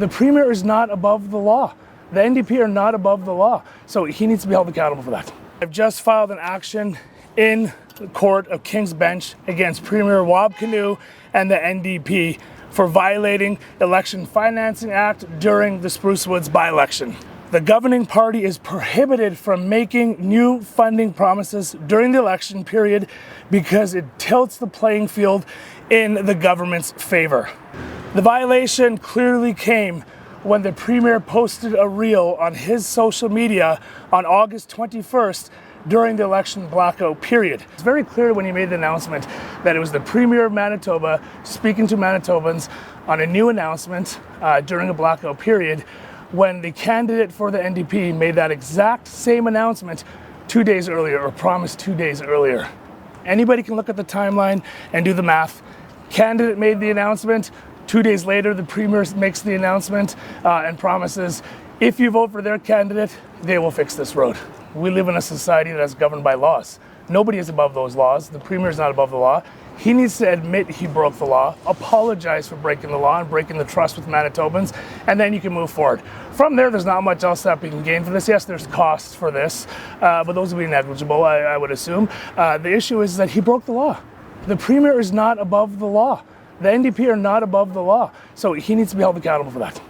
The Premier is not above the law. The NDP are not above the law. So he needs to be held accountable for that. I've just filed an action in the Court of King's Bench against Premier Wab Kinew and the NDP for violating Election Financing Act during the Spruce Woods by-election. The governing party is prohibited from making new funding promises during the election period because it tilts the playing field in the government's favor. The violation clearly came when the Premier posted a reel on his social media on August 21st during the election blackout period. It's very clear when he made the announcement that it was the Premier of Manitoba speaking to Manitobans on a new announcement during a blackout period, when the candidate for the NDP made that exact same announcement 2 days earlier, or promised 2 days earlier. Anybody can look at the timeline and do the math. Candidate made the announcement, 2 days later the Premier makes the announcement and promises, if you vote for their candidate, they will fix this road. We live in a society that is governed by laws. Nobody is above those laws. The Premier is not above the law. He needs to admit he broke the law, apologize for breaking the law and breaking the trust with Manitobans, and then you can move forward. From there's not much else that we can gain for this. Yes, there's costs for this, but those will be negligible, I would assume. The issue is that he broke the law. The Premier is not above the law. The NDP are not above the law. So he needs to be held accountable for that.